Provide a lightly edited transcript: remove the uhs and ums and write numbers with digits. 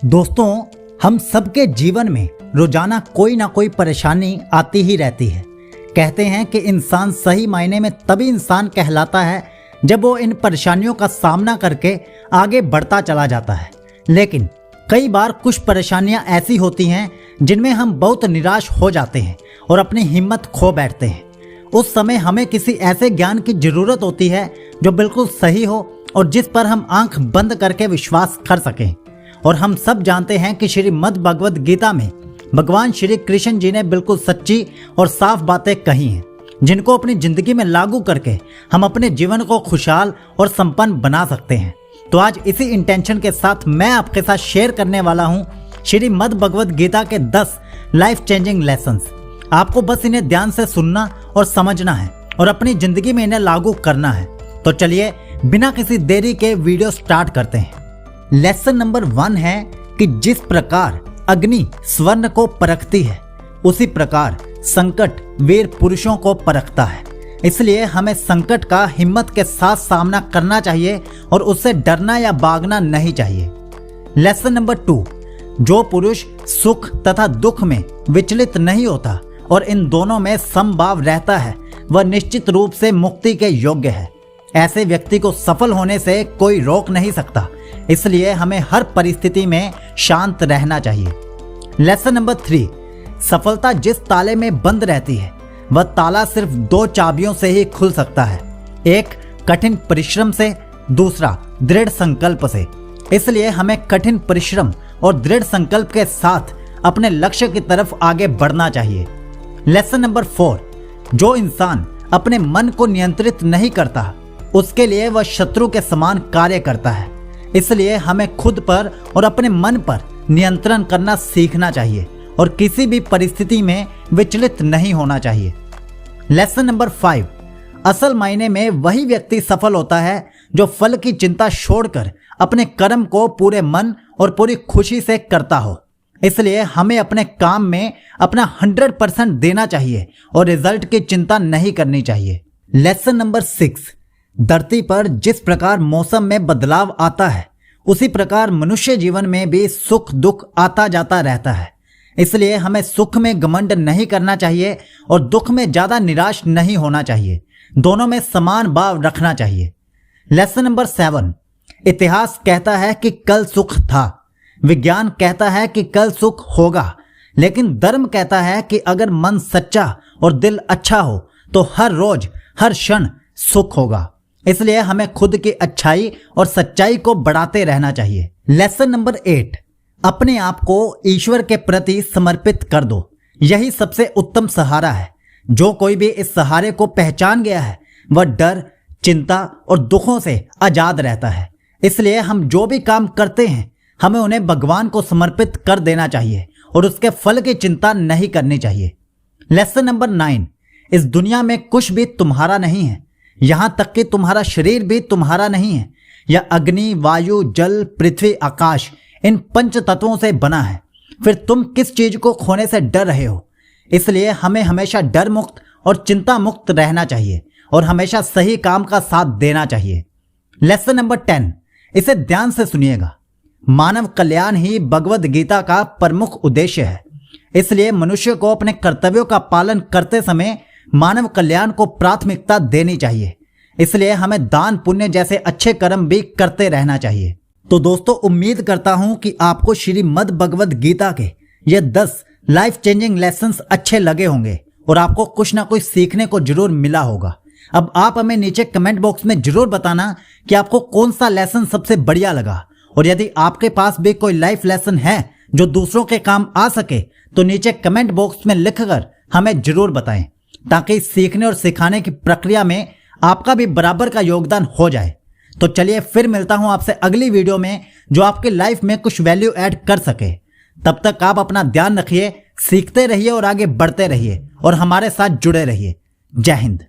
दोस्तों, हम सबके जीवन में रोजाना कोई ना कोई परेशानी आती ही रहती है। कहते हैं कि इंसान सही मायने में तभी इंसान कहलाता है जब वो इन परेशानियों का सामना करके आगे बढ़ता चला जाता है। लेकिन कई बार कुछ परेशानियां ऐसी होती हैं जिनमें हम बहुत निराश हो जाते हैं और अपनी हिम्मत खो बैठते हैं। उस समय हमें किसी ऐसे ज्ञान की जरूरत होती है जो बिल्कुल सही हो और जिस पर हम आंख बंद करके विश्वास कर सकें। और हम सब जानते हैं कि श्रीमद् भगवद गीता में भगवान श्री कृष्ण जी ने बिल्कुल सच्ची और साफ बातें कही हैं, जिनको अपनी जिंदगी में लागू करके हम अपने जीवन को खुशहाल और संपन्न बना सकते हैं। तो आज इसी इंटेंशन के साथ मैं आपके साथ शेयर करने वाला हूँ श्रीमद् भगवद गीता के 10 लाइफ चेंजिंग लेसन्स। आपको बस इन्हें ध्यान से सुनना और समझना है और अपनी जिंदगी में इन्हें लागू करना है। तो चलिए बिना किसी देरी के वीडियो स्टार्ट करते हैं। लेसन नंबर 1 है कि जिस प्रकार अग्नि स्वर्ण को परखती है, उसी प्रकार संकट वीर पुरुषों को परखता है। इसलिए हमें संकट का हिम्मत के साथ सामना करना चाहिए और उससे डरना या भागना नहीं चाहिए। लेसन नंबर 2, जो पुरुष सुख तथा दुख में विचलित नहीं होता और इन दोनों में समभाव रहता है, वह निश्चित रूप से मुक्ति के योग्य है। ऐसे व्यक्ति को सफल होने से कोई रोक नहीं सकता। इसलिए हमें हर परिस्थिति में शांत रहना चाहिए। लेसन नंबर 3, सफलता जिस ताले में बंद रहती है वह ताला सिर्फ 2 चाबियों से ही खुल सकता है, एक कठिन परिश्रम से, दूसरा दृढ़ संकल्प से। इसलिए हमें कठिन परिश्रम और दृढ़ संकल्प के साथ अपने लक्ष्य की तरफ आगे बढ़ना चाहिए। लेसन नंबर 4, जो इंसान अपने मन को नियंत्रित नहीं करता उसके लिए वह शत्रु के समान कार्य करता है। इसलिए हमें खुद पर और अपने मन पर नियंत्रण करना सीखना चाहिए और किसी भी परिस्थिति में विचलित नहीं होना चाहिए। लेसन नंबर 5, असल मायने में वही व्यक्ति सफल होता है जो फल की चिंता छोड़कर अपने कर्म को पूरे मन और पूरी खुशी से करता हो। इसलिए हमें अपने काम में अपना 100% देना चाहिए और रिजल्ट की चिंता नहीं करनी चाहिए। लेसन नंबर 6, धरती पर जिस प्रकार मौसम में बदलाव आता है उसी प्रकार मनुष्य जीवन में भी सुख दुख आता जाता रहता है। इसलिए हमें सुख में घमंड नहीं करना चाहिए और दुख में ज्यादा निराश नहीं होना चाहिए। दोनों में समान भाव रखना चाहिए। लेसन नंबर 7, इतिहास कहता है कि कल सुख था, विज्ञान कहता है कि कल सुख होगा, लेकिन धर्म कहता है कि अगर मन सच्चा और दिल अच्छा हो तो हर रोज हर क्षण सुख होगा। इसलिए हमें खुद की अच्छाई और सच्चाई को बढ़ाते रहना चाहिए। लेसन नंबर 8, अपने आप को ईश्वर के प्रति समर्पित कर दो। यही सबसे उत्तम सहारा है। जो कोई भी इस सहारे को पहचान गया है वह डर, चिंता और दुखों से आजाद रहता है। इसलिए हम जो भी काम करते हैं हमें उन्हें भगवान को समर्पित कर देना चाहिए और उसके फल की चिंता नहीं करनी चाहिए। लेसन नंबर 9, इस दुनिया में कुछ भी तुम्हारा नहीं है, यहाँ तक कि तुम्हारा शरीर भी तुम्हारा नहीं है। यह अग्नि, वायु, जल, पृथ्वी, आकाश इन 5 तत्वों से बना है। फिर तुम किस चीज को खोने से डर रहे हो? इसलिए हमें हमेशा डर मुक्त और चिंता मुक्त रहना चाहिए और हमेशा सही काम का साथ देना चाहिए। लेसन नंबर 10, इसे ध्यान से सुनिएगा। मानव कल्याण ही भगवद गीता का प्रमुख उद्देश्य है। इसलिए मनुष्य को अपने कर्तव्यों का पालन करते समय मानव कल्याण को प्राथमिकता देनी चाहिए। इसलिए हमें दान पुण्य जैसे अच्छे कर्म भी करते रहना चाहिए। तो दोस्तों, उम्मीद करता हूं कि आपको श्रीमद् भगवद गीता के ये 10 लाइफ चेंजिंग लेसन्स अच्छे लगे होंगे और आपको कुछ ना कुछ सीखने को जरूर मिला होगा। अब आप हमें नीचे कमेंट बॉक्स में जरूर बताना कि आपको कौन सा लेसन सबसे बढ़िया लगा, और यदि आपके पास भी कोई लाइफ लेसन है जो दूसरों के काम आ सके तो नीचे कमेंट बॉक्स में लिखकर हमें जरूर बताएं, ताकि सीखने और सिखाने की प्रक्रिया में आपका भी बराबर का योगदान हो जाए। तो चलिए फिर मिलता हूं आपसे अगली वीडियो में जो आपकी लाइफ में कुछ वैल्यू ऐड कर सके। तब तक आप अपना ध्यान रखिए, सीखते रहिए और आगे बढ़ते रहिए और हमारे साथ जुड़े रहिए। जय हिंद।